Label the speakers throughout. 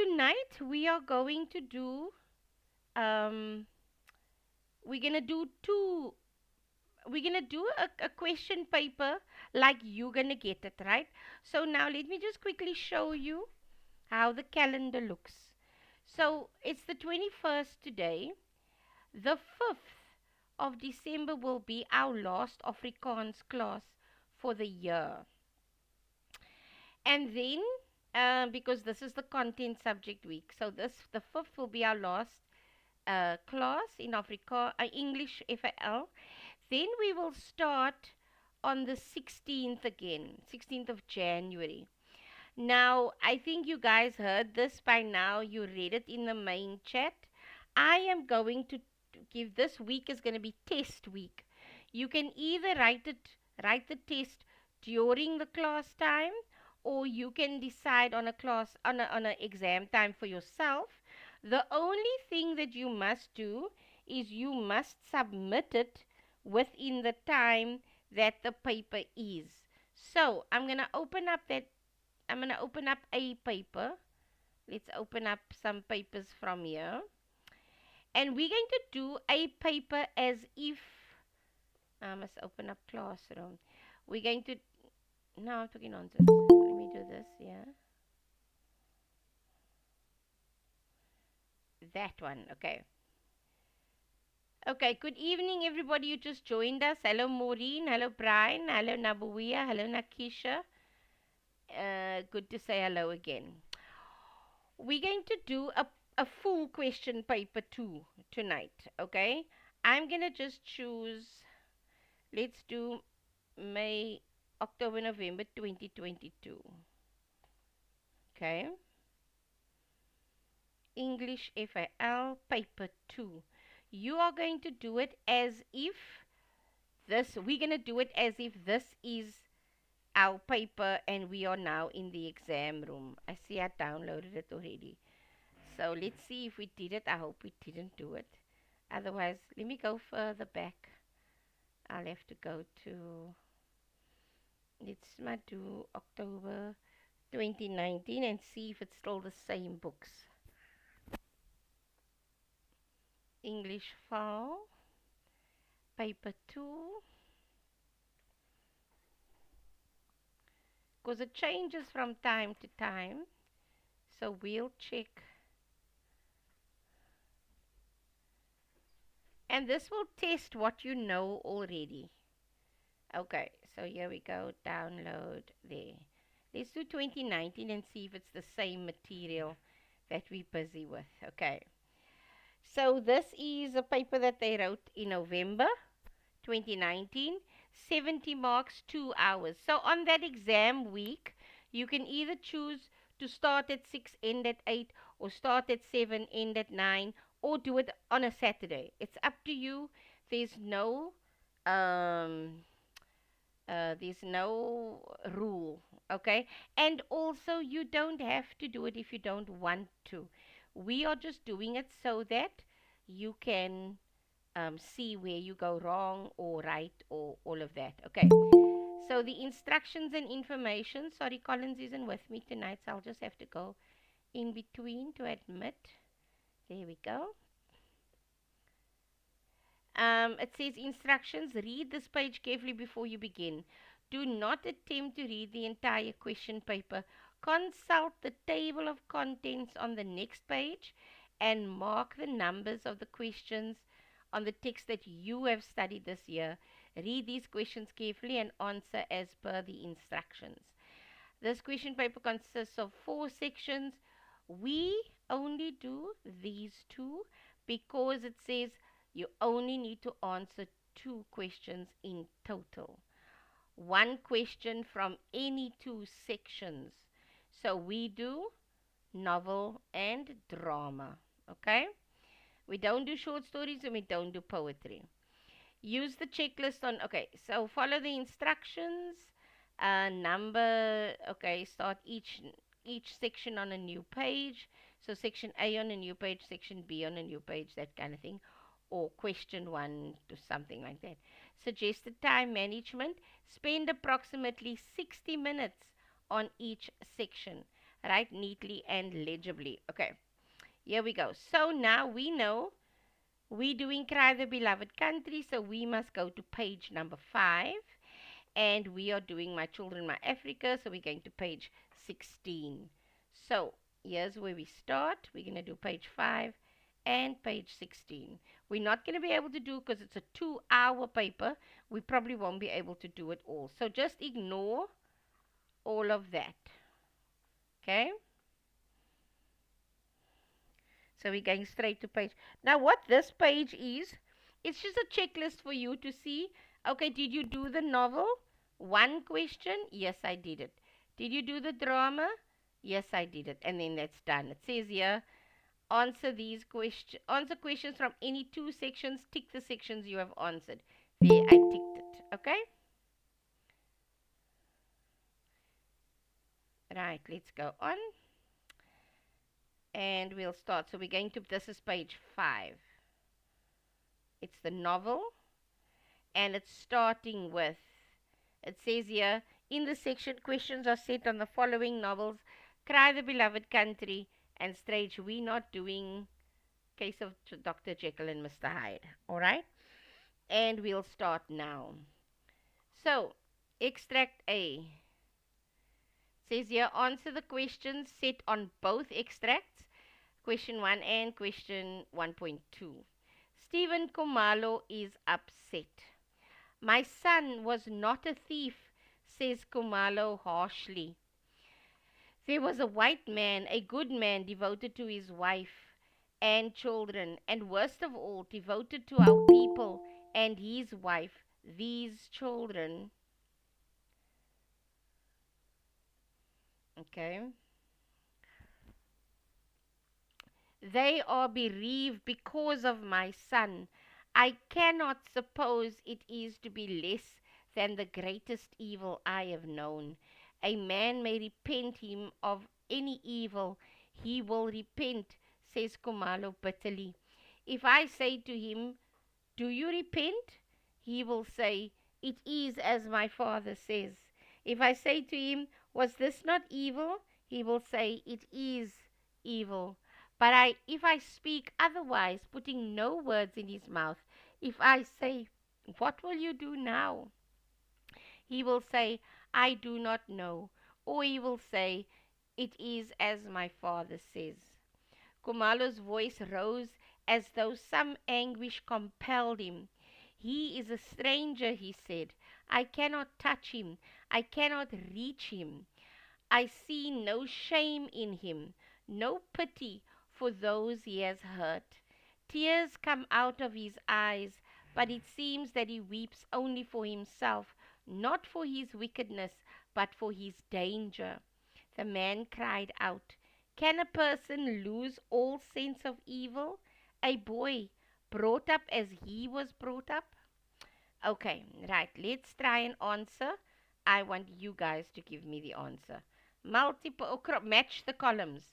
Speaker 1: tonight we are going to do um we're gonna do two we're gonna do a question paper like you're gonna get it, right? So now let me just quickly show you how the calendar looks. So it's the 21st today. The 5th of December will be our last Afrikaans class for the year. And then, because this is the content subject week, so the 5th will be our last class in English FAL. Then we will start on the 16th again, 16th of January. Now, I think you guys heard this by now. You read it in the main chat. I am going to give this week is going to be test week. You can either write the test during the class time, or you can decide on a class on a exam time for yourself. The only thing that you must do is you must submit it within the time that the paper is. So I'm going to open up a paper. Let's open up some papers from here. And we're going to do a paper as if I must open up Classroom. We're going to no, I'm talking nonsense. Let me do this, yeah. That one, okay. Okay, good evening everybody. You just joined us. Hello Maureen, hello Brian, hello Nabuia, hello Nakisha. Good to say hello again. We're going to do a full question paper too tonight, okay? I'm going to just choose, let's do May, October, November 2022, okay? English FAL paper 2. You are going to do it as if we're going to do it as if this is our paper and we are now in the exam room. I see I downloaded it already. So let's see if we did it. I hope we didn't do it. Otherwise, let me go further back. I'll have to go to, let's not do October 2019 and see if it's still the same books. English file, paper 2. Because it changes from time to time. So we'll check. And this will test what you know already. Okay, so here we go. Download there. Let's do 2019 and see if it's the same material that we're busy with. Okay. So this is a paper that they wrote in November 2019. 70 marks, 2 hours. So on that exam week, you can either choose to start at 6, end at 8, or start at 7, end at 9, or do it on a Saturday. It's up to you. There's no um, there's no rule, okay? And also, you don't have to do it if you don't want to. We are just doing it so that you can see where you go wrong or right or all of that, okay? So, the instructions and information. Sorry, Collins isn't with me tonight, so I'll just have to go in between to admit. There we go. It says instructions. Read this page carefully before you begin. Do not attempt to read the entire question paper. Consult the table of contents on the next page and mark the numbers of the questions on the text that you have studied this year. Read these questions carefully and answer as per the instructions. This question paper consists of 4 sections. We only do these 2 because it says you only need to answer 2 questions in total. 1 question from any 2 sections. So we do novel and drama. Okay? We don't do short stories and we don't do poetry. Use the checklist on, okay, so follow the instructions. Okay, start each section on a new page. So section A on a new page, section B on a new page, that kind of thing. Or question 1 to something like that. Suggested time management. Spend approximately 60 minutes on each section. write neatly and legibly. Okay, here we go. So now we know we're doing Cry the Beloved Country, so we must go to page number 5. And we are doing My Children, My Africa, so we're going to page 16. So here's where we start. We're going to do page 5 and page 16. We're not going to be able to do because it's a 2-hour paper. We probably won't be able to do it all. So just ignore all of that. Okay? So we're going straight to page. Now, what this page is, it's just a checklist for you to see. Okay, did you do the novel? One question. Yes, I did it. Did you do the drama? Yes, I did it. And then that's done. It says here, answer these questions. Answer questions from any 2 sections. Tick the sections you have answered. There, I ticked it. Okay. Right. Let's go on, and we'll start. So we're going to. This is page 5. It's the novel, and it's starting with, it says here, in the section, questions are set on the following novels: Cry the Beloved Country and Strange. We not doing Case of Dr. Jekyll and Mr. Hyde. Alright? And we'll start now. So, extract A says here, answer the questions set on both extracts, question 1 and question 1.2. Stephen Kumalo is upset. My son was not a thief, says Kumalo harshly. There was a white man, a good man, devoted to his wife and children, and worst of all, devoted to our people and his wife. These children, okay, they are bereaved because of my son. I cannot suppose it is to be less than the greatest evil I have known. A man may repent him of any evil, he will repent, says Kumalo bitterly. If I say to him, do you repent? He will say, it is as my father says. If I say to him, was this not evil? He will say, it is evil. But if I speak otherwise, putting no words in his mouth, if I say, what will you do now? He will say, I do not know. Or he will say, it is as my father says. Kumalo's voice rose as though some anguish compelled him. He is a stranger, he said. I cannot touch him. I cannot reach him. I see no shame in him, no pity for those he has hurt. Tears come out of his eyes, but it seems that he weeps only for himself, not for his wickedness, but for his danger. The man cried out, can a person lose all sense of evil? A boy brought up as he was brought up? Okay, right. Let's try and answer. I want you guys to give me the answer. Match the columns.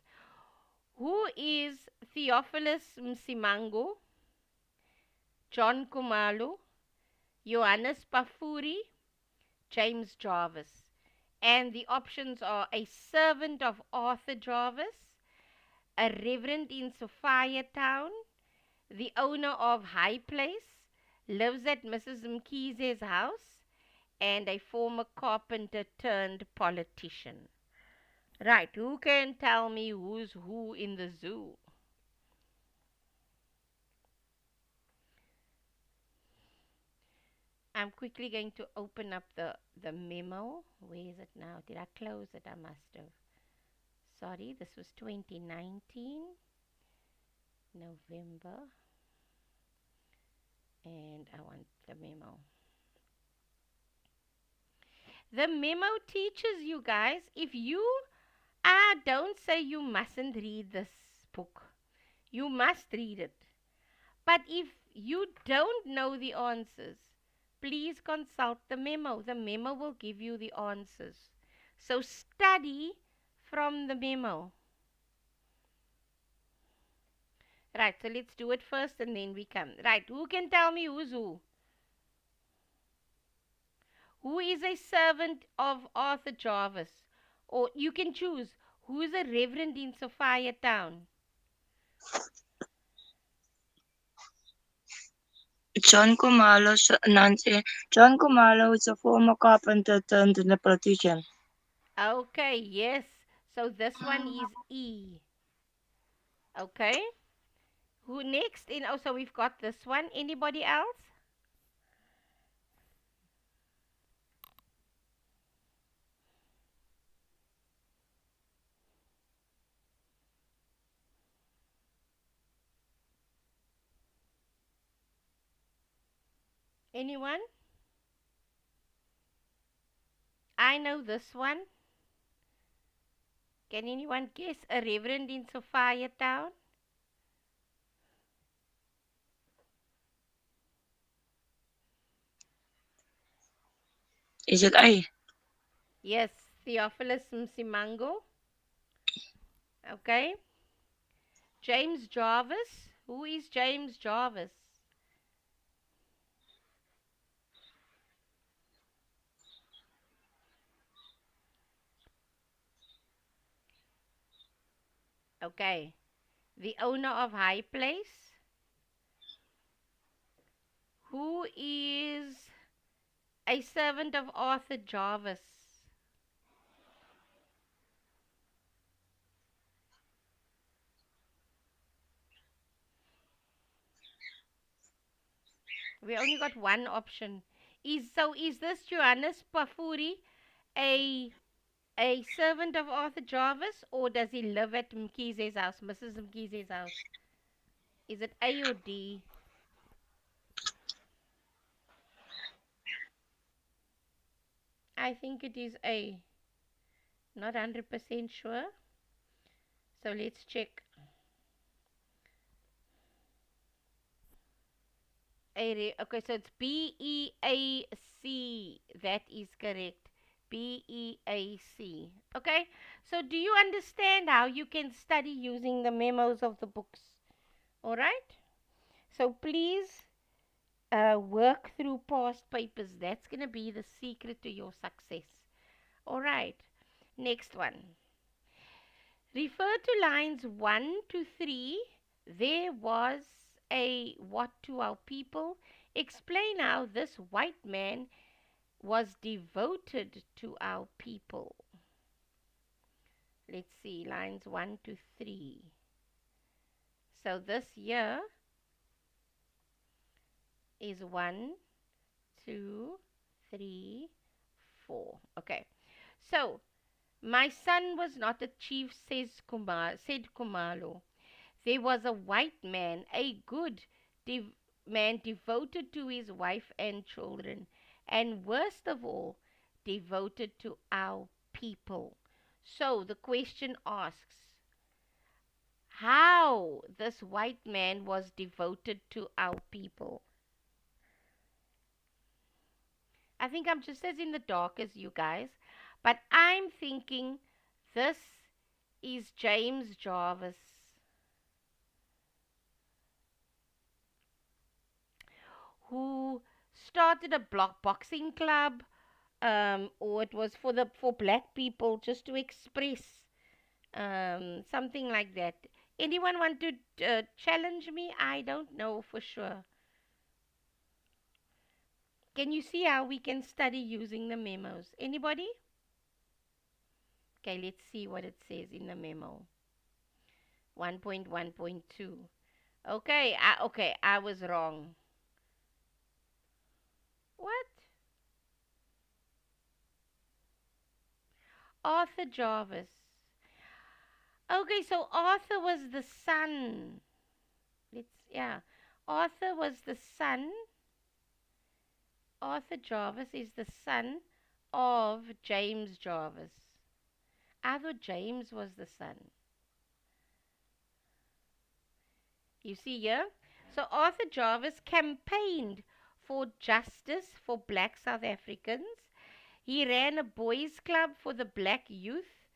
Speaker 1: Who is Theophilus Msimango, John Kumalo, Johannes Pafuri, James Jarvis? And the options are a servant of Arthur Jarvis, a reverend in Sophia Town, the owner of High Place, lives at Mrs. Mkize's house, and a former carpenter turned politician. Right, who can tell me who's who in the zoo? I'm quickly going to open up the memo. Where is it now? Did I close it? I must have. Sorry, this was 2019, November. And I want the memo. The memo teaches you guys, if you don't say you mustn't read this book. You must read it. But if you don't know the answers, please consult the memo. The memo will give you the answers. So study from the memo. Right, so let's do it first and then we come. Right, who can tell me who's who? Who is a servant of Arthur Jarvis? Or you can choose. Who's a reverend in Sophia Town?
Speaker 2: John Kumalo, Nancy. John Kumalo is a former carpenter turned politician.
Speaker 1: Okay, yes. So this one is E. Okay. Who next? In oh, so we've got this one. Anybody else? Anyone? I know this one. Can anyone guess a reverend in Sophia Town?
Speaker 2: Is it A?
Speaker 1: Yes, Theophilus Msimango. Okay. James Jarvis. Who is James Jarvis? Okay. The owner of High Place. Who is a servant of Arthur Jarvis? We only got one option. Is this Johannes Pafuri a servant of Arthur Jarvis, or does he live at Mkize's house, Mrs. Mkize's house? Is it A or D? I think it is A. Not 100% sure. So let's check. Okay, so it's BEAC. That is correct. BEAC. Okay, so do you understand how you can study using the memos of the books? All right, so please work through past papers. That's going to be the secret to your success. All right, next one. Refer to lines 1 to 3. There was a what to our people. Explain how this white man was devoted to our people. Let's see, lines 1 to 3. So this year is 1, 2, 3, 4. Okay. So, my son was not a chief, said Kumalo. There was a white man, a good man devoted to his wife and children, and worst of all, devoted to our people. So the question asks how this white man was devoted to our people. I think I'm just as in the dark as you guys, but I'm thinking this is James Jarvis, who started a block boxing club, or it was for black people just to express something like that. Anyone want to challenge me? I don't know for sure. Can you see how we can study using the memos? Anybody? Okay, let's see what it says in the memo. 1.1.2. Okay, I was wrong. What? Arthur Jarvis. Okay, so Arthur was the son. Yeah. Arthur was the son. Arthur Jarvis is the son of James Jarvis. I thought James was the son. You see here? So Arthur Jarvis campaigned for justice for black South Africans. He ran a boys' club for the black youth,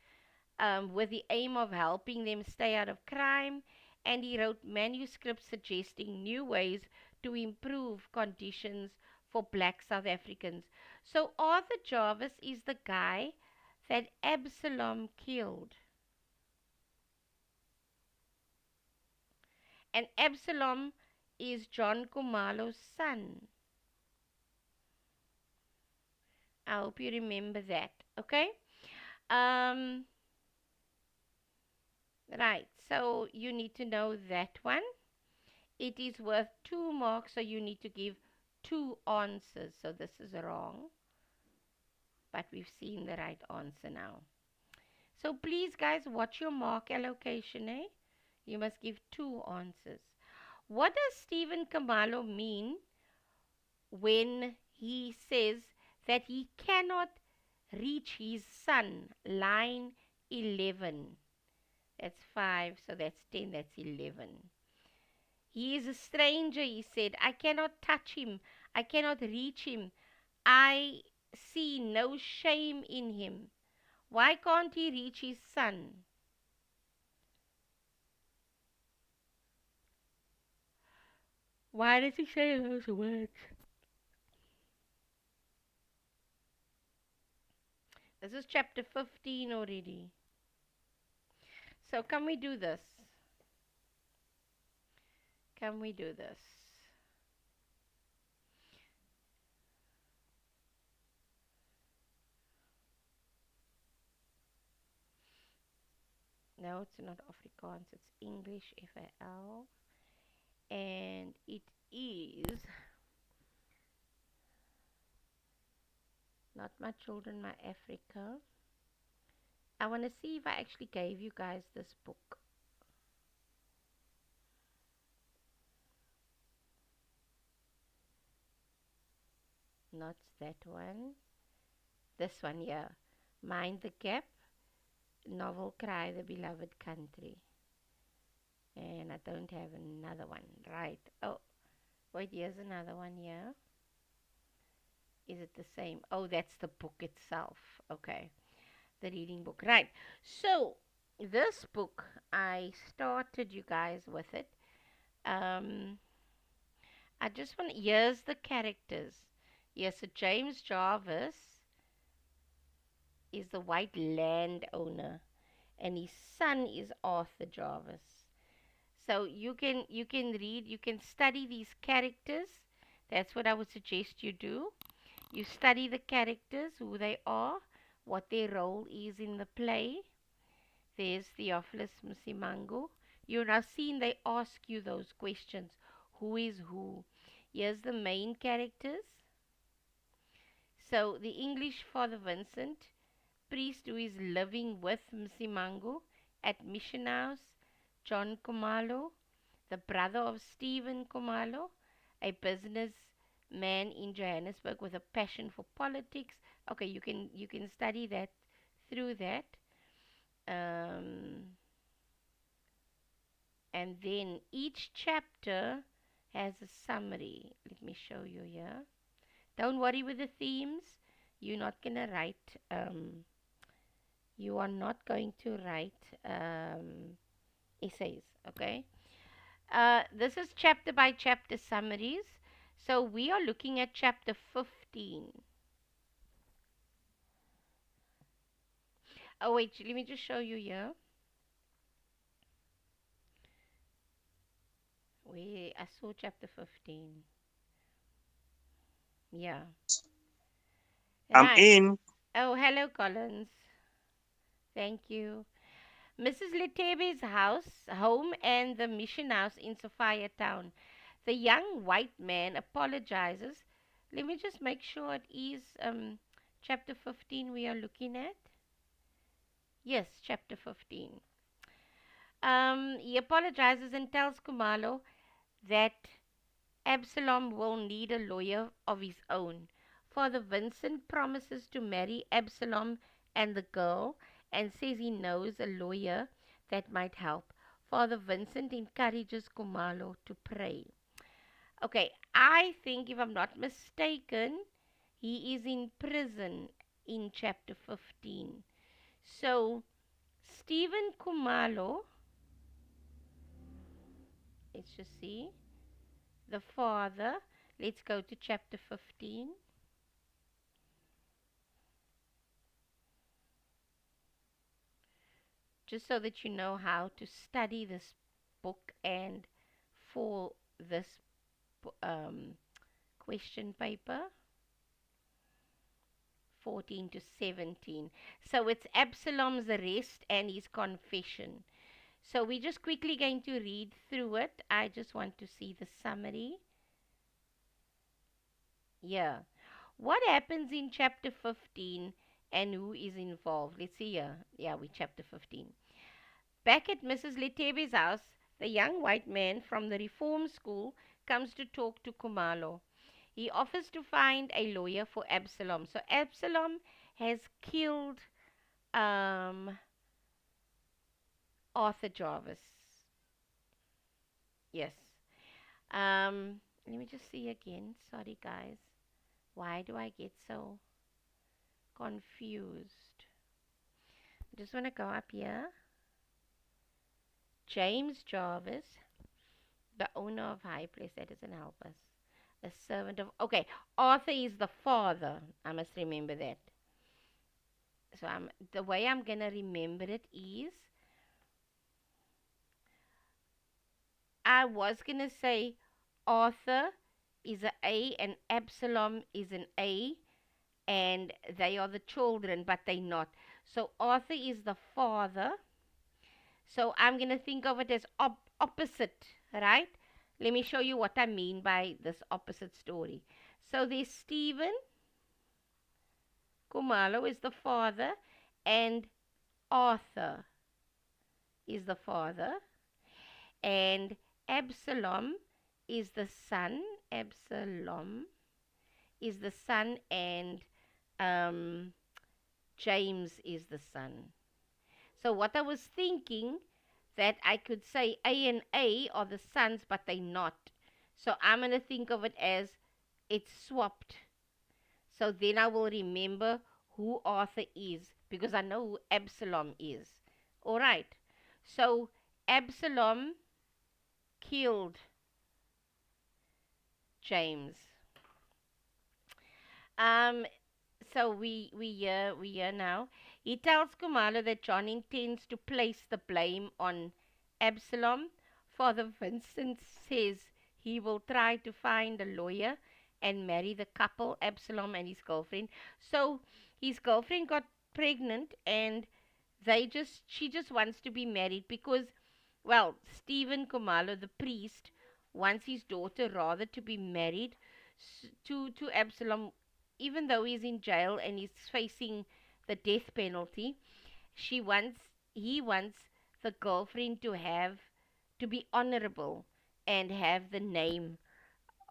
Speaker 1: with the aim of helping them stay out of crime, and he wrote manuscripts suggesting new ways to improve conditions for black South Africans. So Arthur Jarvis is the guy that Absalom killed. And Absalom is John Kumalo's son. I hope you remember that. Okay? Um, right. So you need to know that one. It is worth 2 marks, so you need to give 2 answers. So this is wrong, but we've seen the right answer now. So please, guys, watch your mark allocation, eh? You must give 2 answers. What does Stephen Kamalo mean when he says that he cannot reach his son? Line 11. That's 5, so that's 10, that's 11. He is a stranger, he said. I cannot touch him. I cannot reach him. I see no shame in him. Why can't he reach his son? Why does he say those words? This is chapter 15 already. So, can we do this? Can we do this? No, it's not Afrikaans, it's English, FAL. And it is not my children, my Africa. I want to see if I actually gave you guys this book. Not that one. This one here. Mind the Gap. Novel Cry the Beloved Country. And I don't have another one. Right. Oh, wait, here's another one here. Is it the same? Oh, that's the book itself. Okay. The reading book. Right. So, this book, I started you guys with it. Um, I just want, here's the characters. Yes, so James Jarvis is the white landowner, and his son is Arthur Jarvis. So you can read, you can study these characters. That's what I would suggest you do. You study the characters, who they are, what their role is in the play. There's Theophilus Msimango. You're now seeing they ask you those questions. Who is who? Here's the main characters. So the English Father Vincent, priest who is living with Msimango at Mission House. John Kumalo, the brother of Stephen Kumalo, a businessman in Johannesburg with a passion for politics. Okay, you can study that through that. Um, and then each chapter has a summary. Let me show you here. Don't worry with the themes. You're not gonna write. You are not going to write essays. Okay. This is chapter by chapter summaries. So we are looking at chapter 15. Oh, wait, let me just show you here. I saw chapter 15. Yeah.
Speaker 2: I'm
Speaker 1: Right.
Speaker 2: in.
Speaker 1: Oh, hello, Collins. Thank you. Mrs. Letebe's home, and the mission house in Sophia Town. The young white man apologizes. Let me just make sure it is chapter 15 we are looking at. Yes, chapter 15. He apologizes and tells Kumalo that Absalom will need a lawyer of his own. Father Vincent promises to marry Absalom and the girl and says he knows a lawyer that might help. Father Vincent encourages Kumalo to pray. Okay, I think if I'm not mistaken, he is in prison in chapter 15. So, Stephen Kumalo, let's just see, the father, let's go to chapter 15. Just so that you know how to study this book and for this question paper. 14 to 17. So it's Absalom's arrest and his confession. So we're just quickly going to read through it. I just want to see the summary. Yeah. What happens in chapter 15 and who is involved? Let's see here. Yeah, we chapter 15. Back at Mrs. Letebe's house, the young white man from the reform school comes to talk to Kumalo. He offers to find a lawyer for Absalom. So Absalom has killed um, Arthur Jarvis. Yes. Let me just see again. Sorry, guys. Why do I get so confused? I just want to go up here. James Jarvis, the owner of High Place. That doesn't help us. A servant of. Okay, Arthur is the father. I must remember that. So the way I'm gonna remember it is I was gonna say Arthur is a A and Absalom is an A, and they are the children, but they're not. So Arthur is the father. So I'm gonna think of it as opposite, right? Let me show you what I mean by this opposite story. So there's Stephen Kumalo is the father, and Arthur is the father, and Absalom is the son. Absalom is the son, and um, James is the son. So what I was thinking that I could say A and A are the sons, but they're not. So I'm gonna think of it as it's swapped. So then I will remember who Arthur is because I know who Absalom is. All right. So Absalom killed James. Um, so we hear now. He tells Kumalo that John intends to place the blame on Absalom. Father Vincent says he will try to find a lawyer and marry the couple, Absalom and his girlfriend. So his girlfriend got pregnant and she just wants to be married because, well, Stephen Kumalo, the priest, wants his daughter rather to be married to Absalom, even though he's in jail and he's facing the death penalty. She wants he wants the girlfriend to be honorable and have the name,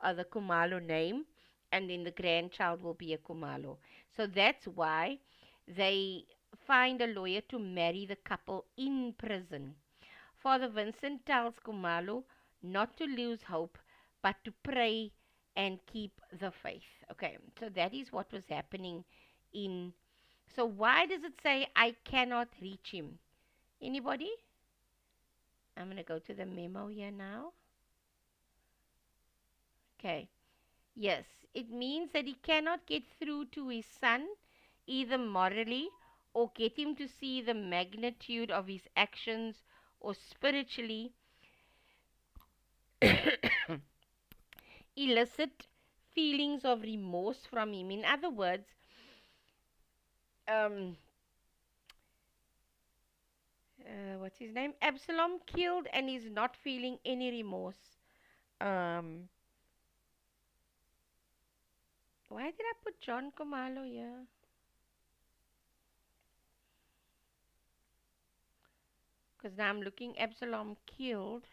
Speaker 1: the Kumalo name, and then the grandchild will be a Kumalo. So that's why they find a lawyer to marry the couple in prison. Father Vincent tells Kumalo not to lose hope, but to pray and keep the faith. Okay, so that is what was happening in. So why does it say I cannot reach him? Anybody? I'm going to go to the memo here now. Okay. Yes, it means that he cannot get through to his son either morally or get him to see the magnitude of his actions or spiritually elicit feelings of remorse from him. In other words, um, what's his name? Absalom killed and is not feeling any remorse. Um, why did I put John Kumalo here? Because now I'm looking. Absalom killed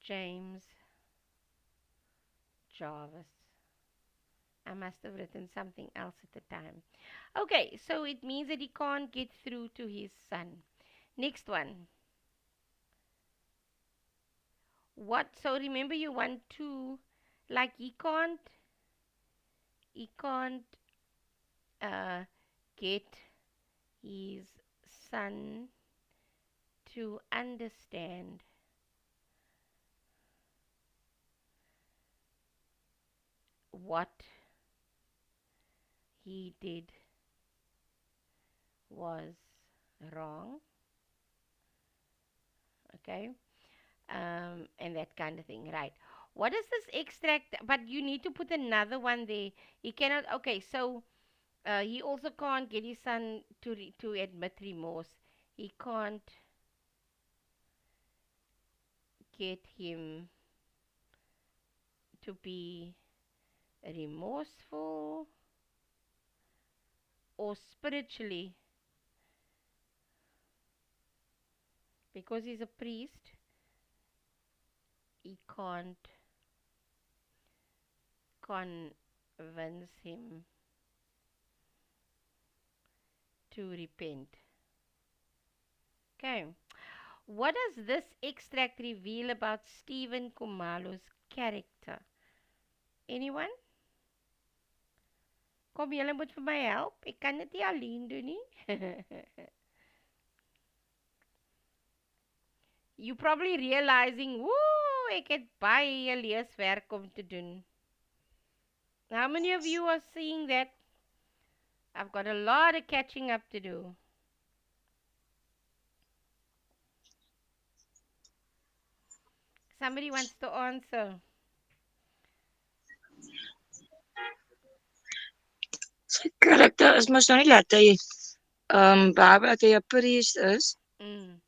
Speaker 1: James Jarvis. I must have written something else at the time. Okay, so it means that he can't get through to his son. Next one. What? So remember, you want to, like, he can't uh, get his son to understand what he did was wrong. Okay, and that kind of thing, right? What is this extract? But you need to put another one there. He cannot. Okay, so he also can't get his son to admit remorse. He can't get him to be remorseful or spiritually because he's a priest. He can't convince him to repent. Okay. What does this extract reveal about Stephen Kumalo's character? Anyone? Kom julle moet vir my help. Ek kan dit nie alleen doen nie. You probably realizing, woo, ek het baie leeswerk om te doen. How many of you are seeing that? I've got a lot of catching up to do. Somebody wants to answer.
Speaker 2: Sy karakter is mos nou nie dat hy behalwe dat hy 'n priest is,
Speaker 1: Mm.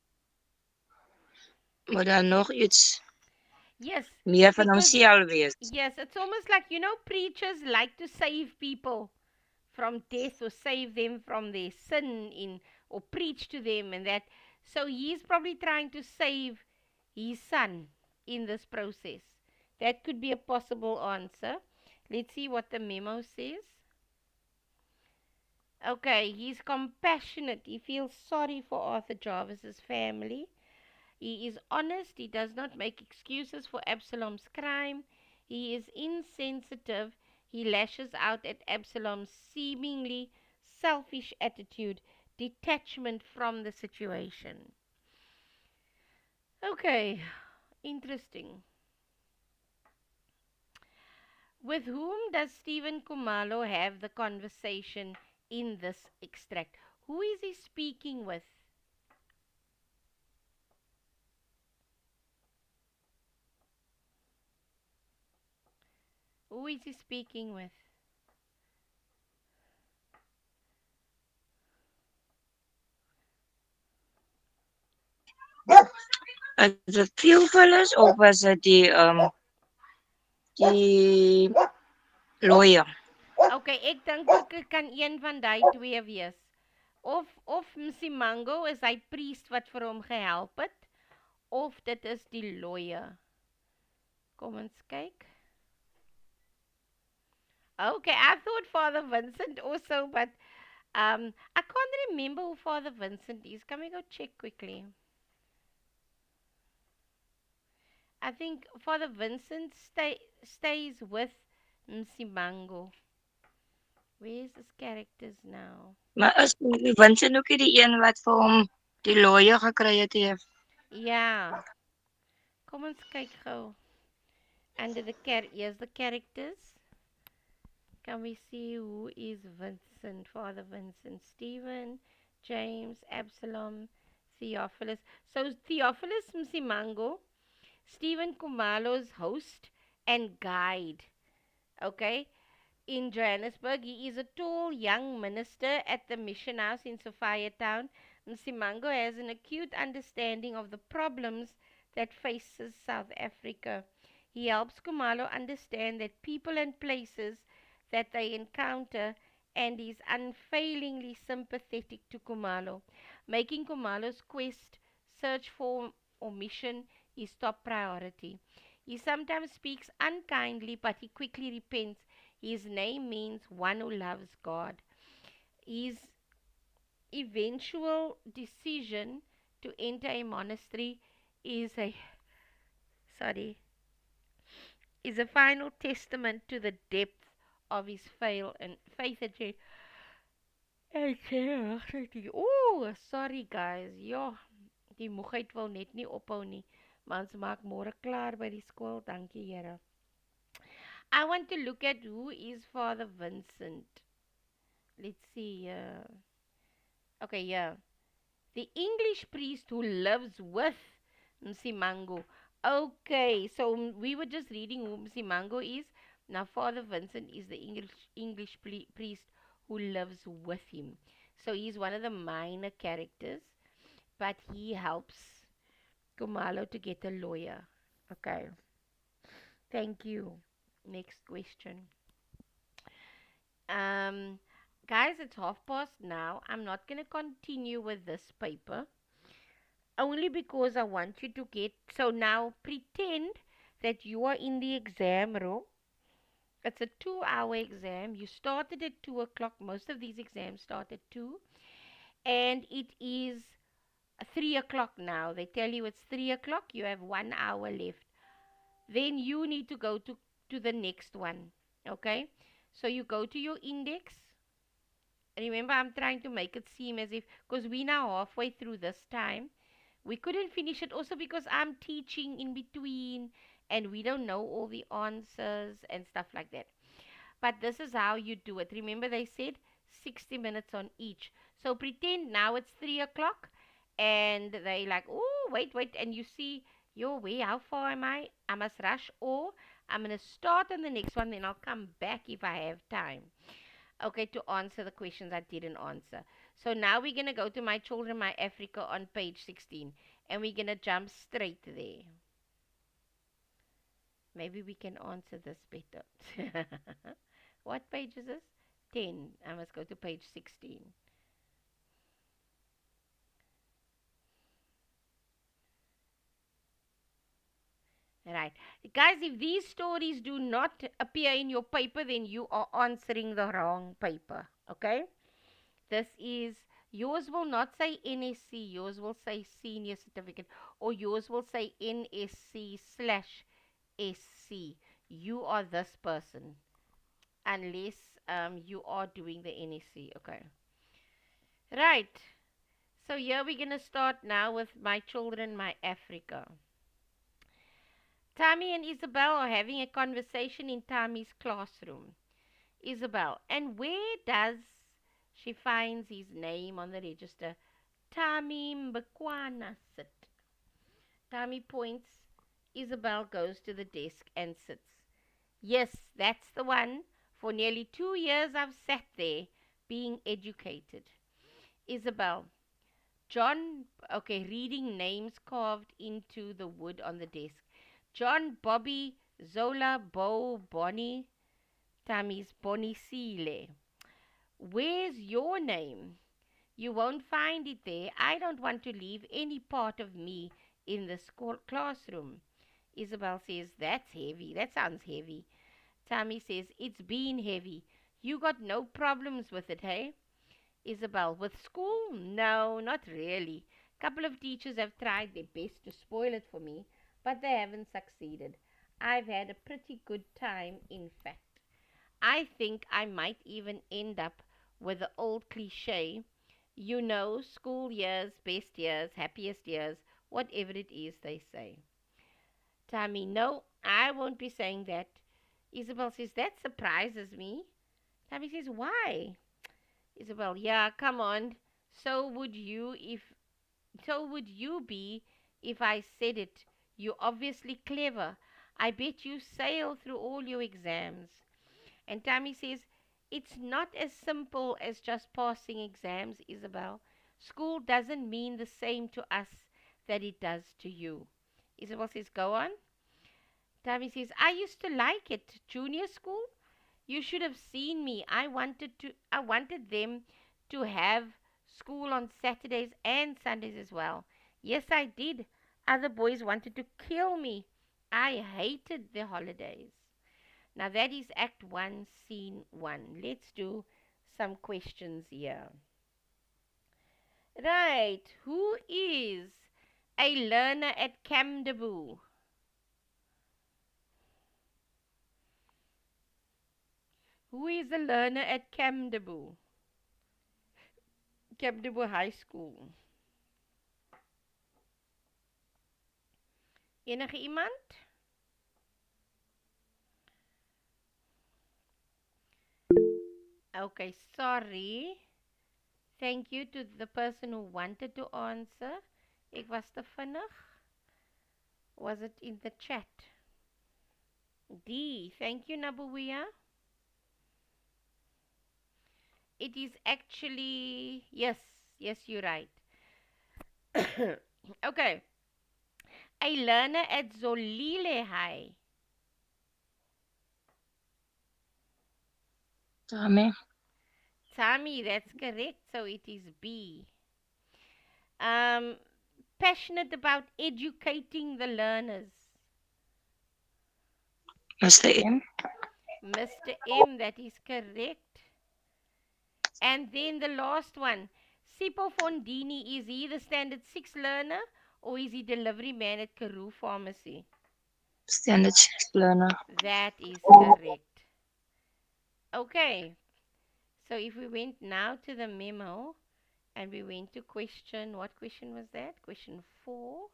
Speaker 2: moet daar nog iets
Speaker 1: Yes,
Speaker 2: meer van
Speaker 1: because
Speaker 2: homself wees.
Speaker 1: yes, it's almost like preachers like to save people from death or save them from their sin in or preach to them and that. So he's probably trying to save his son in this process. That could be a possible answer. Let's see what the memo says. Okay, he's compassionate. He feels sorry for Arthur Jarvis's family. He is honest. He does not make excuses for Absalom's crime. He is insensitive. He lashes out at Absalom's seemingly selfish attitude, detachment from the situation. Okay, interesting. With whom does Stephen Kumalo have the conversation in this extract? Who is he speaking with? Who is he speaking with?
Speaker 2: Is dit Theophilus of was dit die lawyer?
Speaker 1: Okay, ek dink ook dit kan een van daai twee wees. Of Msimango is hy priest wat vir hom gehelp het, of dit is die lawyer. Kom ons kyk. Okay, I thought Father Vincent also, but I can't remember who Father Vincent is. Can we go check quickly? I think Father Vincent stays with Msimango. Where's his characters now?
Speaker 2: Maar is Vincent ook nie die een wat vir hom die lawyer gekry het?
Speaker 1: Ja. Kom ons kyk gou. Under the here's the characters. Can we see who is Vincent? Father Vincent, Stephen, James, Absalom, Theophilus. So Theophilus Msimango, Stephen Kumalo's host and guide. Okay? In Johannesburg, he is a tall young minister at the mission house in Sophia Town. Msimango has an acute understanding of the problems that faces South Africa. He helps Kumalo understand that people and places that they encounter and is unfailingly sympathetic to Kumalo, making Kumalo's quest, search for, or mission his top priority. He sometimes speaks unkindly, but he quickly repents. His name means one who loves God. His eventual decision to enter a monastery is a sorry is a final testament to the depth of his faith Oh, sorry guys. Ja, die moegheid wil net nie ophou nie. Maar ons maak môre klaar by die skool. Dankie, Here. I want to look at who is Father Vincent. Let's see. Okay, yeah. The English priest who lives with Msimango. Okay, so we were just reading who Msimango is. Now, Father Vincent is the English priest who lives with him. So he's one of the minor characters, but he helps Kumalo to get a lawyer. Okay, thank you. Next question. Um, guys, it's half past now. I'm not going to continue with this paper only because I want you to get. So now pretend that you are in the exam room. It's a 2 hour exam. You started at 2 o'clock. Most of these exams start at 2. And it is 3 o'clock now. They tell you it's 3 o'clock. You have 1 hour left. Then you need to go to the next one. Okay? So you go to your index. Remember, I'm trying to make it seem as if, because we now halfway through this time, we couldn't finish it also because I'm teaching in between and we don't know all the answers and stuff like that. But this is how you do it. Remember, they said 60 minutes on each. So pretend now it's 3 o'clock and they like, oh, wait, wait. And you see, yo, wait, how far am I? I must rush or I'm going to start on the next one, then I'll come back if I have time. Okay, to answer the questions I didn't answer. So now we're going to go to My Children, My Africa on page 16 and we're going to jump straight there. Maybe we can answer this better. What page is this? 10. I must go to page 16. Right. Guys, if these stories do not appear in your paper, then you are answering the wrong paper. Okay? This is yours will not say NSC, yours will say senior certificate, or yours will say NSC slash SC. You are this person, unless you are doing the NSC. Okay. Right. So here we're gonna start now with My Children, My Africa. Tammy and Isabel are having a conversation in Tammy's classroom. Isabel, and where does she finds his name on the register? Tammy Mbekwana sit. Tammy points. Isabel goes to the desk and sits. Yes, that's the one. For nearly 2 years I've sat there being educated. Isabel, John, okay, reading names carved into the wood on the desk. John, Bobby, Zola, Bo, Bonnie, Tammy's Bonisile. Where's your name? You won't find it there. I don't want to leave any part of me in the school classroom. Isabel says, that's heavy. That sounds heavy. Tammy says, it's been heavy. You got no problems with it, hey? Isabel, with school? No, not really. Couple of teachers have tried their best to spoil it for me, but they haven't succeeded. I've had a pretty good time, in fact. I think I might even end up with the old cliche, you know, school years, best years, happiest years, whatever it is they say. Tammy, no, I won't be saying that. Isabel says, that surprises me. Tammy says, why? Isabel, yeah, come on. So would you if so would you be if I said it. You're obviously clever. I bet you sail through all your exams. And Tammy says, it's not as simple as just passing exams, Isabel. School doesn't mean the same to us that it does to you. Isabel says, go on. Tammy says, I used to like it. Junior school? You should have seen me. I wanted them to have school on Saturdays and Sundays as well. Yes, I did. Other boys wanted to kill me. I hated the holidays. Now that is Act 1, Scene 1. Let's do some questions here. Right. Who is a learner at Kamdabu? Who is a learner at Kamdabu? Kamdabu High School. Enige iemand? Okay, sorry. Thank you to the person who wanted to answer. Ek was te vinnig. Was it in the chat? D. Thank you, Nabuia. It is actually, yes, yes, you're right. Okay. A learner at Zolile High.
Speaker 2: Tami.
Speaker 1: Tami, that's correct. So it is B. Um, Passionate about educating the learners.
Speaker 2: Mr. M.
Speaker 1: Mr. M, that is correct. And then the last one. Sipho Fondini, is he the standard 6 learner or is he delivery man at Karoo Pharmacy?
Speaker 2: Standard 6 learner.
Speaker 1: That is correct. Okay, so if we went now to the memo and we went to question, what question was that? Question 4.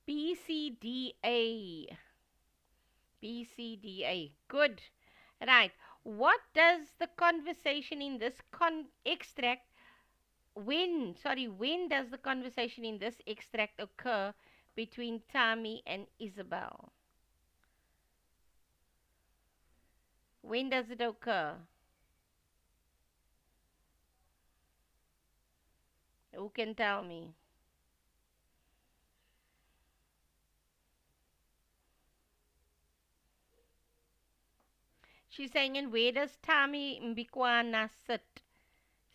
Speaker 1: BCDA. BCDA. Good. Right. What does the conversation in this extract when does the conversation in this extract occur between Tami and Isabel? When does it occur? Who can tell me? She's saying, and where does Tami Mbikwana sit?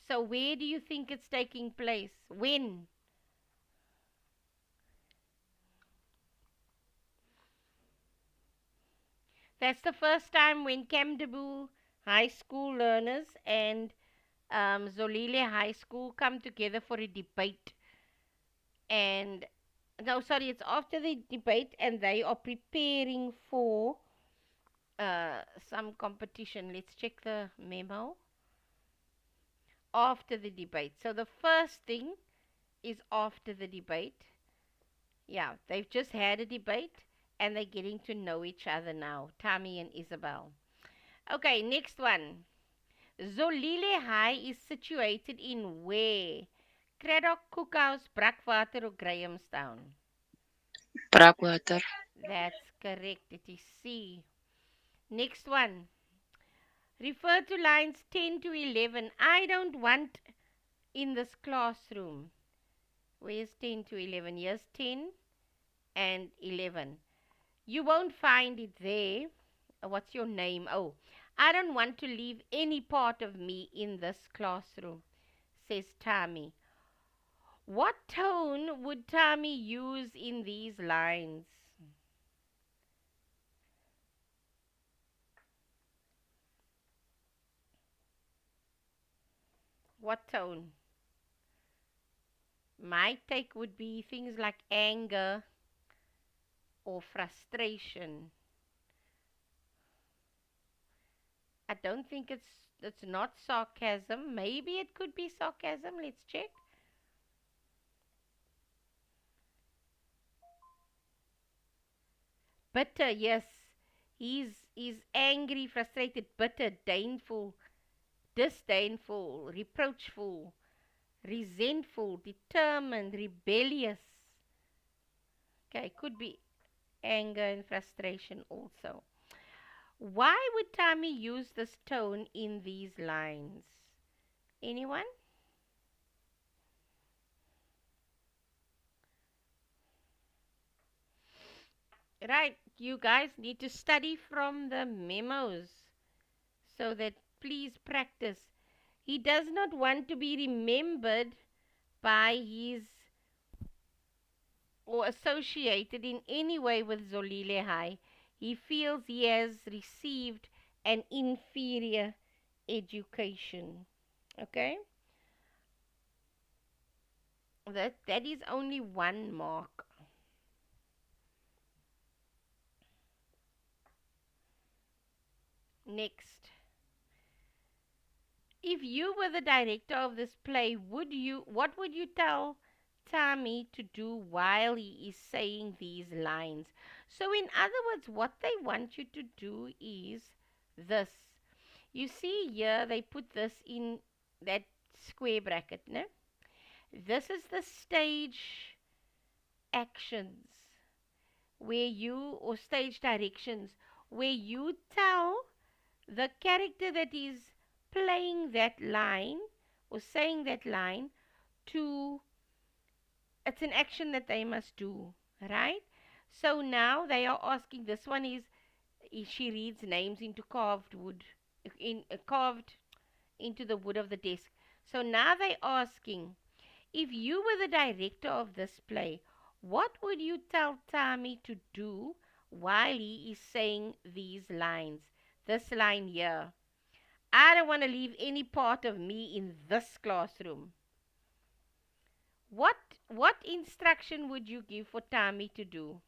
Speaker 1: So where do you think it's taking place? When? That's the first time when Kamdabu High School learners and Zolile High School come together for a debate. And no, sorry, it's after the debate, and they are preparing for some competition. Let's check the memo. After the debate. So the first thing is after the debate. Yeah, they've just had a debate and they're getting to know each other now, Tami and Isabel. Okay, next one. Zolile High is situated in where? Craddock, Cookhouse, Brakwater or Grahamstown?
Speaker 2: Brakwater.
Speaker 1: That's correct. It is C. Next one. Refer to lines 10 to 11. I don't want in this classroom. Where's 10 to 11? Here's 10 and 11. You won't find it there. What's your name? Oh, I don't want to leave any part of me in this classroom, says Tami. What tone would Tami use in these lines? What tone? My take would be things like anger or frustration. I don't think it's not sarcasm. Maybe it could be sarcasm. Let's check. Bitter, yes. He's angry, frustrated, bitter, disdainful, reproachful, resentful, determined, rebellious. Okay, could be anger and frustration also. Why would Tami use this tone in these lines? Anyone? Right, you guys need to study from the memos so that please practice. He does not want to be remembered by his or associated in any way with Zolile High. He feels he has received an inferior education. Okay? That is only one mark. Next. If you were the director of this play, what would you tell Tommy to do while he is saying these lines? So, in other words, what they want you to do is this. You see here, they put this in that square bracket, no? This is the stage actions where you, or stage directions, where you tell the character that is playing that line or saying that line to, it's an action that they must do, right? So now they are asking, this one is, she reads names into carved wood, in carved into the wood of the desk. So now they're asking, if you were the director of this play, what would you tell Tommy to do while he is saying these lines? This line here. I don't want to leave any part of me in this classroom. What instruction would you give for Tommy to do?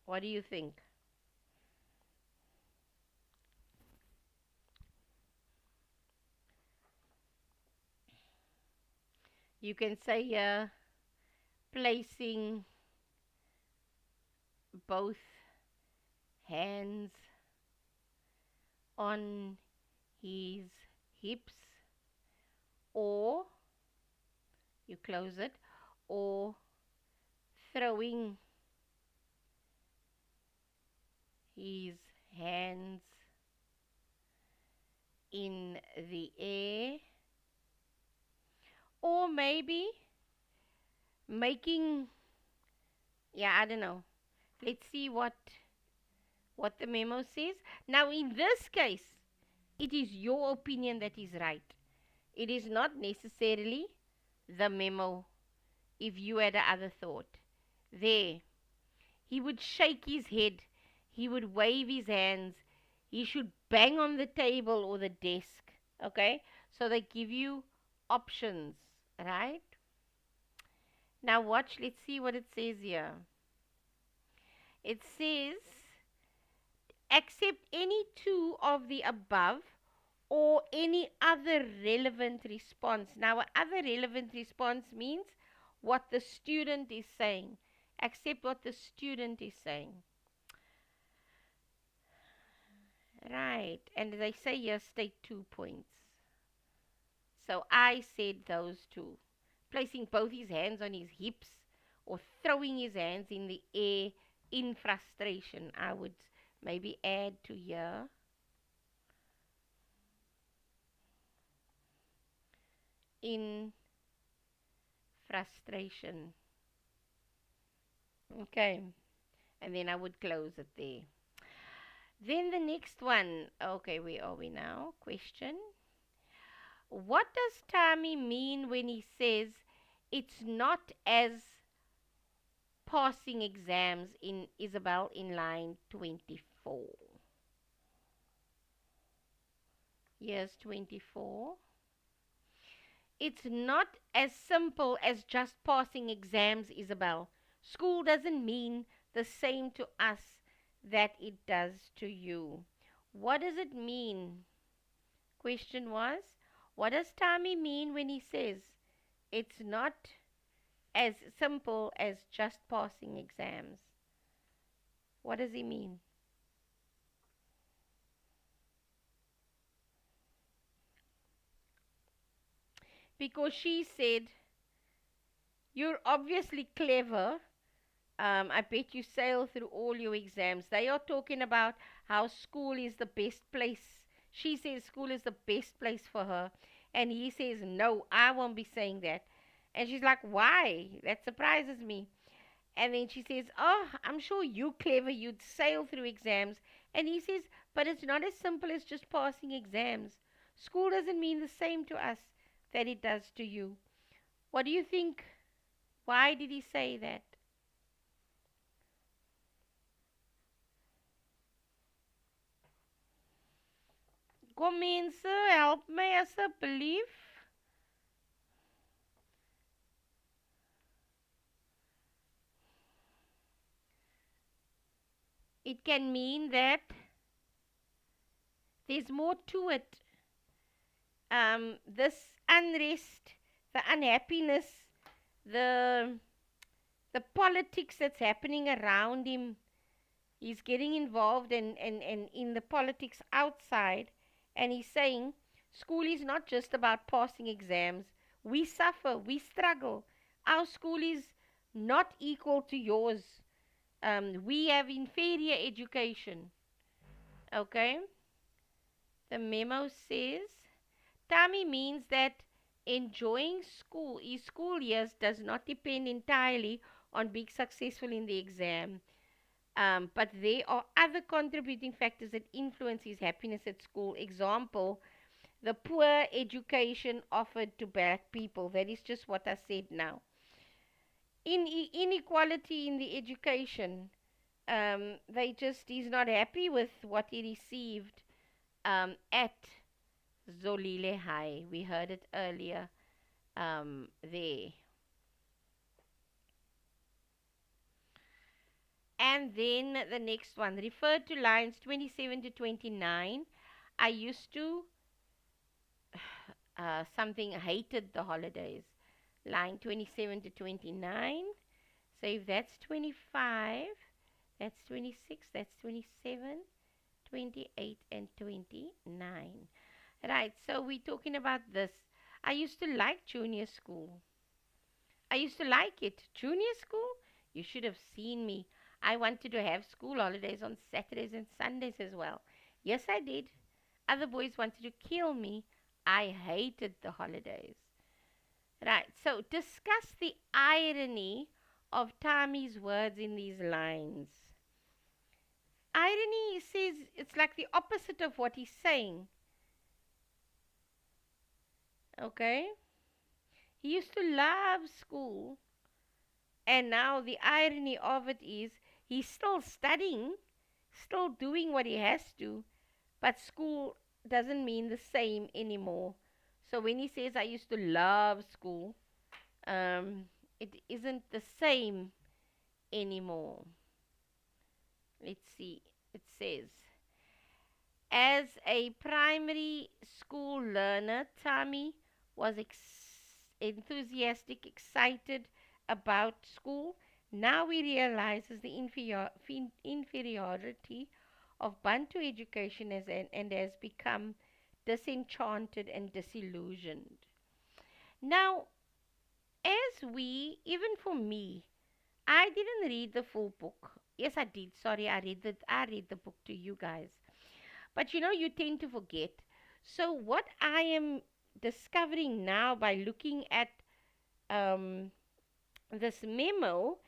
Speaker 1: What do you think? You can say placing both hands on his hips, or you close it, or throwing his hands in the air, or maybe making, yeah, I don't know. Let's see what the memo says. Now, in this case, it is your opinion that is right. It is not necessarily the memo if you had another thought. There, he would shake his head, he would wave his hands, he should bang on the table or the desk. Okay? So they give you options, right? Now, watch, let's see what it says here. It says, accept any two of the above or any other relevant response. Now, other relevant response means what the student is saying. Accept what the student is saying. Right. And they say here, state 2 points. So I said those two. Placing both his hands on his hips or throwing his hands in the air in frustration. I would maybe add to here. In frustration. Okay. And then I would close it there. Then the next one. Okay, where are we now? Question. What does Tommy mean when he says it's not as passing exams in Isabel in line 24? Yes, 24. It's not as simple as just passing exams, Isabel. School doesn't mean the same to us that it does to you. What does it mean? Question was, what does Tommy mean when he says it's not as simple as just passing exams? What does he mean? Because she said, you're obviously clever. I bet you sail through all your exams. They are talking about how school is the best place. She says school is the best place for her. And he says, no, I won't be saying that. And she's like, why? That surprises me. And then she says, oh, I'm sure you clever. You'd sail through exams. And he says, but it's not as simple as just passing exams. School doesn't mean the same to us that it does to you. What do you think? Why did he say that? Kom mense, help my asseblief. It can mean that there's more to it. this unrest, the unhappiness, the the politics that's happening around him. He's getting involved and in the politics outside, and he's saying school is not just about passing exams. We suffer, we struggle. Our school is not equal to yours. We have inferior education. Okay? The memo says Tami means that enjoying school, his school years, does not depend entirely on being successful in the exam. But there are other contributing factors that influence his happiness at school. Example, the poor education offered to black people. That is just what I said now. Inequality in the education. He's not happy with what he received at Zolile High. We heard it earlier there. And then the next one, referred to lines 27 to 29. I used to something hated the holidays. Line 27 to 29. So if that's 25, that's 26, that's 27, 28, and 29. Right, so we're talking about this. I used to like junior school. I used to like it. Junior school, you should have seen me. I wanted to have school holidays on Saturdays and Sundays as well. Yes, I did. Other boys wanted to kill me. I hated the holidays. Right, so discuss the irony of Tami's words in these lines. Irony, he says, it's like the opposite of what he's saying. Okay? He used to love school, and now the irony of it is he's still studying, still doing what he has to, but school doesn't mean the same anymore. So when he says I used to love school, it isn't the same anymore. Let's see. It says, as a primary school learner, Tami was enthusiastic, excited about school. Now he realizes the inferiority of Bantu education and has become disenchanted and disillusioned. Now, even for me, I didn't read the full book. Yes, I did. Sorry, I read the book to you guys. But you tend to forget. So what I am discovering now by looking at um, this memo,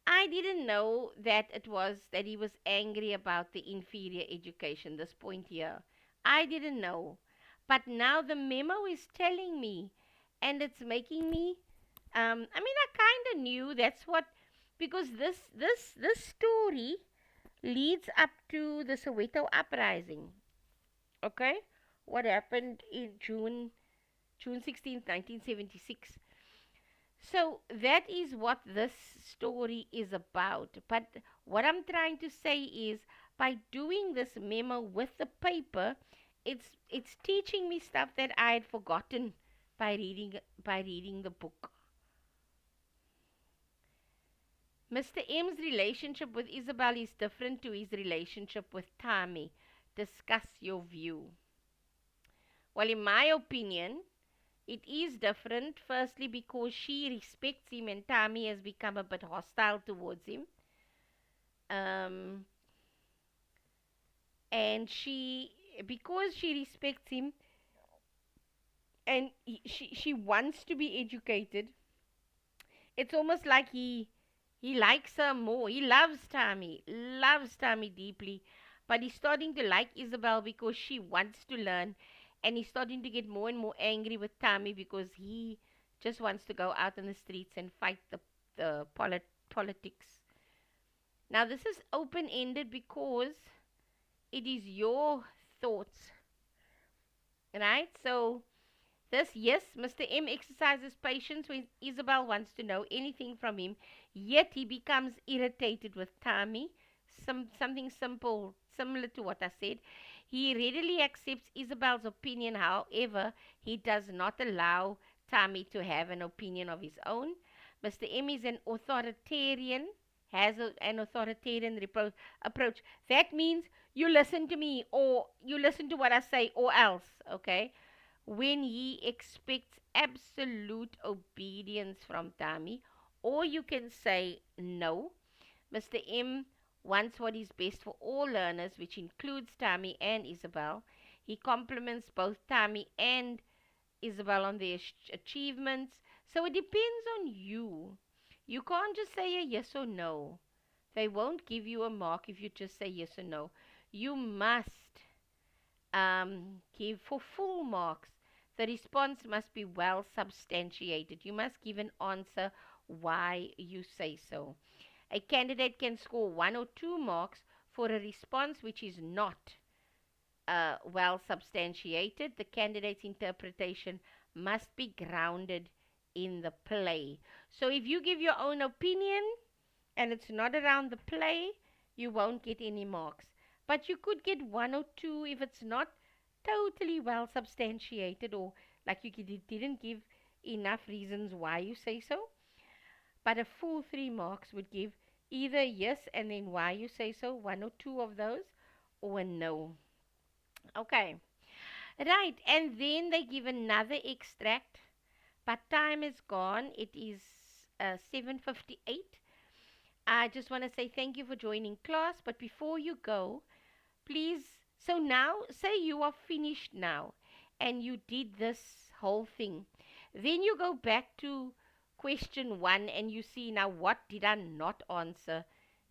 Speaker 1: I didn't know that that he was angry about the inferior education, this point here. I didn't know. But now the memo is telling me, and it's making me I mean, I kind of knew that's what, because this story leads up to the Soweto uprising. Okay? What happened in June 16th, 1976. So that is what this story is about. But what I'm trying to say is, by doing this memo with the paper, it's teaching me stuff that I had forgotten by reading the book. Mr. M's relationship with Isabel is different to his relationship with Tami. Discuss your view. Well, in my opinion, it is different. Firstly, because she respects him and Tami has become a bit hostile towards him. Um, and because she respects him and she wants to be educated, it's almost like he likes her more. He loves Tammy deeply, but he's starting to like Isabel because she wants to learn, and he's starting to get more and more angry with Tammy because he just wants to go out in the streets and fight the politics. Now this is open ended because it is your thoughts, right? So yes, Mr. M exercises patience when Isabel wants to know anything from him, yet he becomes irritated with Tammy. Something simple, similar to what I said. He readily accepts Isabel's opinion, however, he does not allow Tammy to have an opinion of his own. Mr. M is an authoritarian, an authoritarian approach. That means you listen to me or you listen to what I say or else, okay? When he expects absolute obedience from Tammy, or you can say no. Mr. M wants what is best for all learners, which includes Tammy and Isabel. He compliments both Tammy and Isabel on their achievements. So it depends on you. You can't just say a yes or no. They won't give you a mark if you just say yes or no. You must give for full marks. The response must be well substantiated. You must give an answer why you say so. A candidate can score 1 or 2 marks for a response which is not well substantiated. The candidate's interpretation must be grounded in the play. So if you give your own opinion and it's not around the play, you won't get any marks. But you could get 1 or 2 if it's not totally well substantiated, or like you didn't give enough reasons why you say so. But a full 3 marks would give either yes and then why you say so, 1 or 2 of those, or a no. Okay, right. And then they give another extract, but time is gone. It is 7:58. I just want to say thank you for joining class. But before you go, please, so now, say you are finished now and you did this whole thing. Then you go back to question 1 and you see now what did I not answer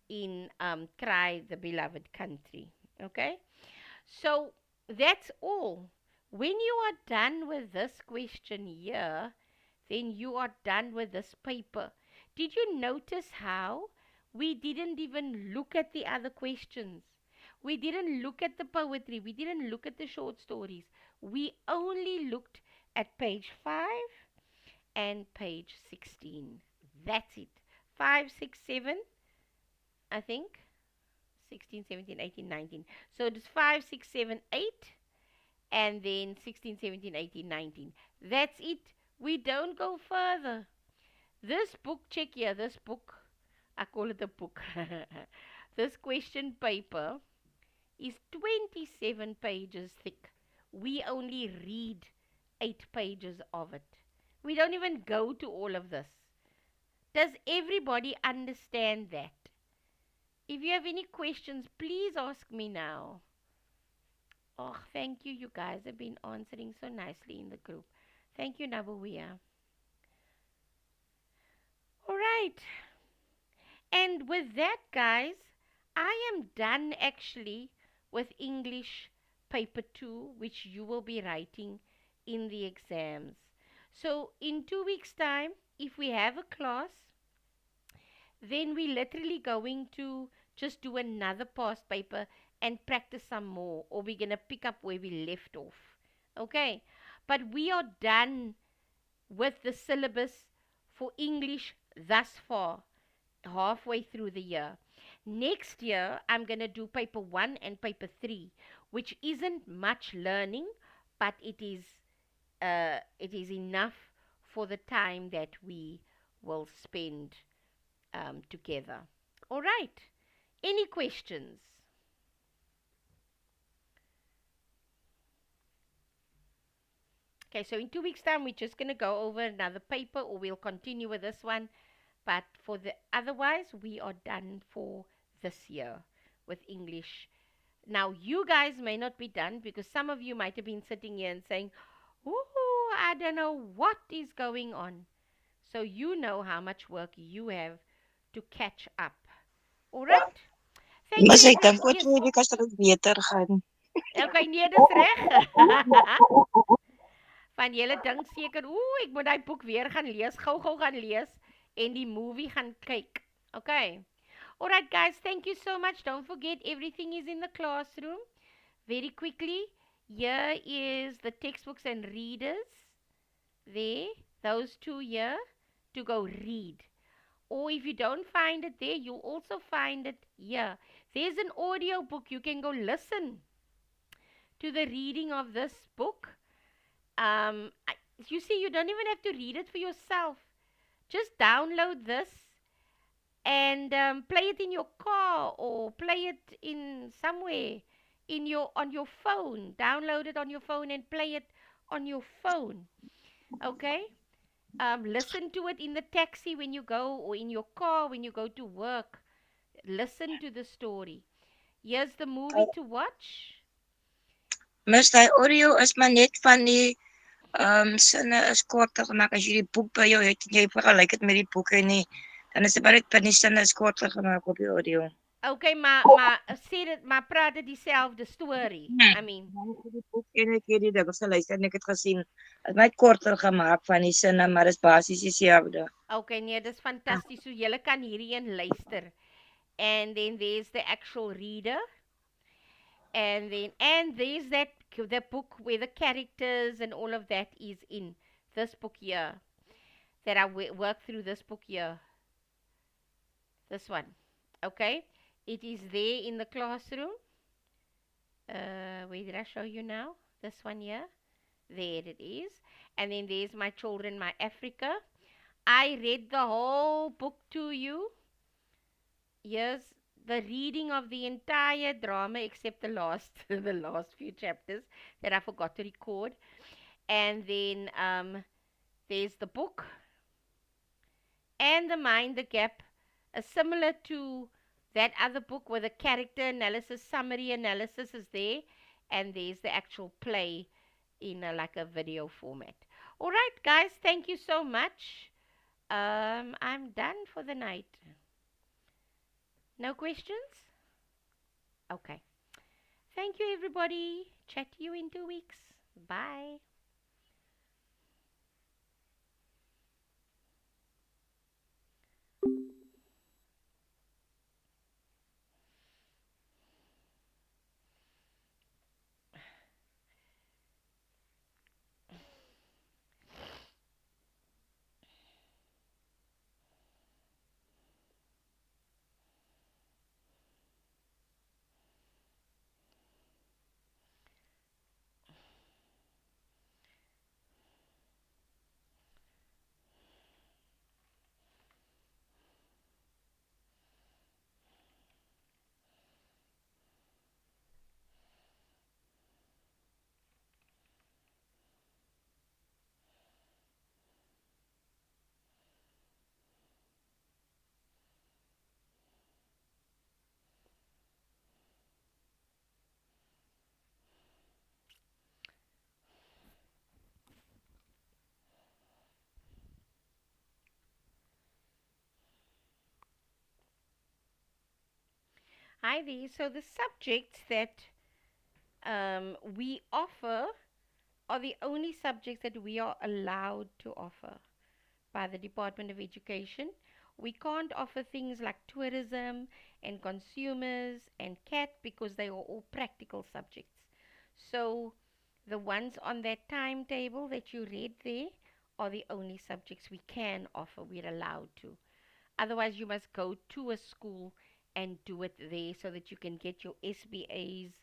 Speaker 1: in Cry the Beloved Country. Okay? So that's all. When you are done with this question here, then you are done with this paper. Did you notice how we didn't even look at the other questions? We didn't look at the poetry. We didn't look at the short stories. We only looked at page 5 and page 16. That's it. 5, 6, 7, I think. 16, 17, 18, 19. So it's 5, 6, 7, 8, and then 16, 17, 18, 19. That's it. We don't go further. This book, check here, this book, I call it a book. This question paper is 27 pages thick. We only read 8 pages of it. We don't even go to all of this. Does everybody understand that? If you have any questions, please ask me now. Oh, thank you. You guys have been answering so nicely in the group. Thank you, Nabuia. All right. And with that, guys, I am done actually with English paper 2, which you will be writing in the exams. So, in 2 weeks' time, if we have a class, then we're literally going to just do another past paper and practice some more, or we're going to pick up where we left off. Okay? But we are done with the syllabus for English thus far, halfway through the year. Next year, I'm going to do paper 1 and paper 3, which isn't much learning, but it is enough for the time that we will spend together. All right. Any questions? Okay, so in 2 weeks' time, we're just going to go over another paper, or we'll continue with this one. But for the otherwise, we are done for this year with English. Now, you guys may not be done, because some of you might have been sitting here and saying, "Ooh, I don't know what is going on." So you know how much work you have to catch up. All right? Thank
Speaker 2: Maar
Speaker 1: you.
Speaker 2: ik denk wat
Speaker 1: Yes.
Speaker 2: jullie kan straks beter gaan.
Speaker 1: Okay, nee, dis reg. Van julle dink seker, ooh, ek moet daai boek weer gaan lees, gou-gou gaan lees en die movie gaan kyk. Okay. Alright, guys, thank you so much. Don't forget, everything is in the classroom. Very quickly, here is the textbooks and readers. There, those two here to go read. Or if you don't find it there, you'll also find it here. There's an audio book. You can go listen to the reading of this book. You see, you don't even have to read it for yourself. Just download this and play it in your car or play it in somewhere in your on your phone. Download it on your phone and play it on your phone. Okay? Listen to it in the taxi when you go, or in your car when you go to work. Listen to the story. Here's the movie to watch.
Speaker 2: Mis daai audio is maar net van die sinne is korter gemaak. As jy die boek by jou het en jy vergelyk dit met die boeke nie, dan is dit maar net van die sinne is korter gemaak op die audio.
Speaker 1: Okay, maar sê dit, maar praat dit dieselfde storie.
Speaker 2: Nee,
Speaker 1: I mean,
Speaker 2: dan het die boek en ek het die dinge geluister en ek het gesien. Dit is net korter gemaak van die sinne, maar dit is basies dieselfde.
Speaker 1: okay, nee, dis fantasties. So julle kan hierdie een luister. And then there's the actual reader. And there's the book where the characters and all of that is in this book here. That I worked through this book here. This one. Okay? It is there in the classroom. Where did I show you now? This one here. There it is. And then there's my children, my Africa. I read the whole book to you. Here's the reading of the entire drama except the last the last few chapters that I forgot to record. And then there's the book and the Mind the Gap, similar to that other book where the character analysis, summary analysis is there, and there's the actual play in like a video format. All right, guys, thank you so much. I'm done for the night. No questions? Okay. Thank you, everybody. Chat to you in 2 weeks. Bye. Hi there. So the subjects that we offer are the only subjects that we are allowed to offer by the Department of Education. We can't offer things like tourism and consumers and CAT because they are all practical subjects. So the ones on that timetable that you read there are the only subjects we can offer, we're allowed to. Otherwise, you must go to a school and do it there so that you can get your SBA's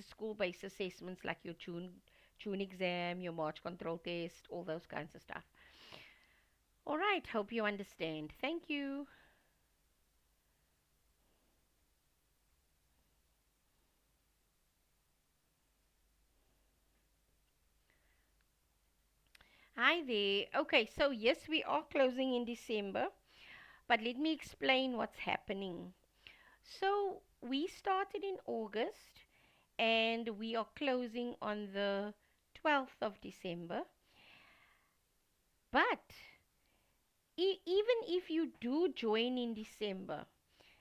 Speaker 1: school-based assessments like your June exam, your March control test, all those kinds of stuff. All right, hope you understand. Thank you. Hi there. Okay, so yes, we are closing in December, but let me explain what's happening. So we started in August and we are closing on the 12th of December. But even if you do join in December,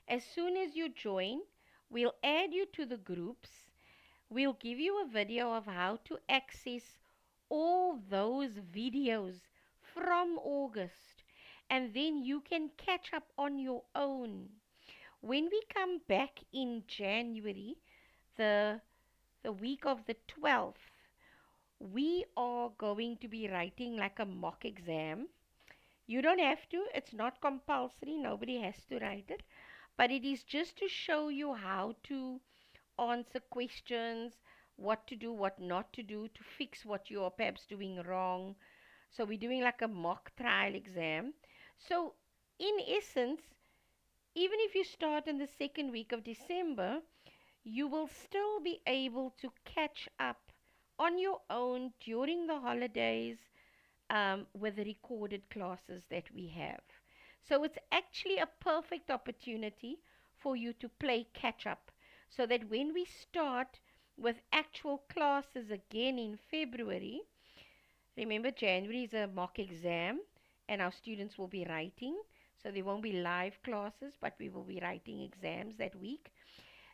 Speaker 1: as soon as you join, we'll add you to the groups. We'll give you a video of how to access all those videos from August, and then you can catch up on your own. When we come back in January, the the week of the 12th, we are going to be writing like a mock exam. You don't have to, it's not compulsory, nobody has to write it, but it is just to show you how to answer questions, what to do, what not to do, to fix what you are perhaps doing wrong. So we're doing like a mock trial exam. So, in essence, even if you start in the second week of December, you will still be able to catch up on your own during the holidays with the recorded classes that we have. So it's actually a perfect opportunity for you to play catch up so that when we start with actual classes again in February, remember January is a mock exam and our students will be writing. So there won't be live classes, but we will be writing exams that week.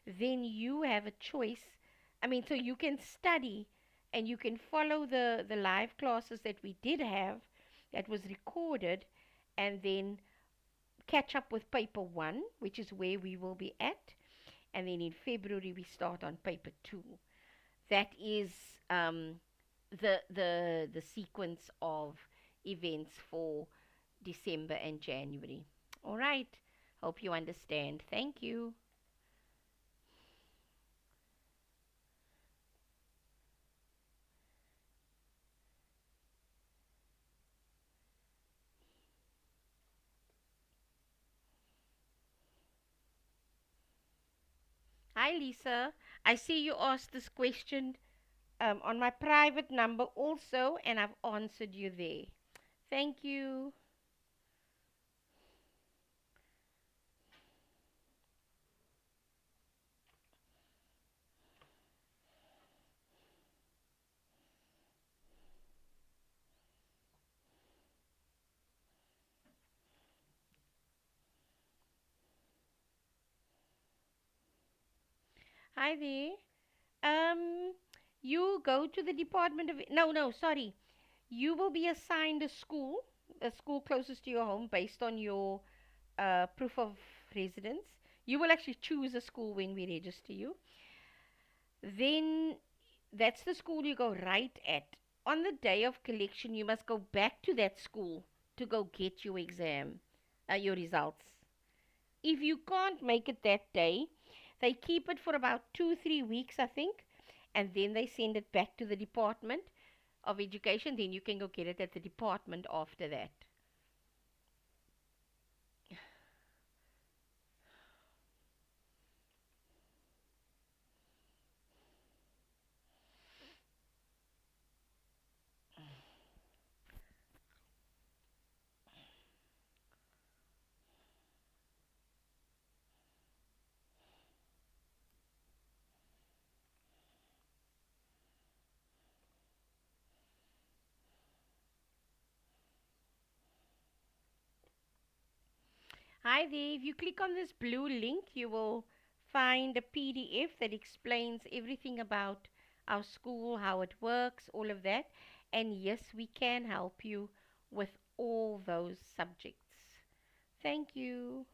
Speaker 1: Then you have a choice. I mean, so you can study and you can follow the live classes that we did have that was recorded and then catch up with paper one, which is where we will be at. And then in February, we start on paper two. That is the sequence of events for December and January. All right. Hope you understand. Thank you. Hi, Lisa. I see you asked this question on my private number also, and I've answered you there. Thank you. Hi there. Um, you go to the Department of. No, no, sorry. You will be assigned a school closest to your home based on your proof of residence. You will actually choose a school when we register you. Then that's the school you go right at. On the day of collection, you must go back to that school to go get your exam, your results. If you can't make it that day, they keep it for about 2, 3 weeks, I think, and then they send it back to the Department of Education. Then you can go get it at the department after that. Hi there. If you click on this blue link, you will find a PDF that explains everything about our school, how it works, all of that. And yes, we can help you with all those subjects. Thank you.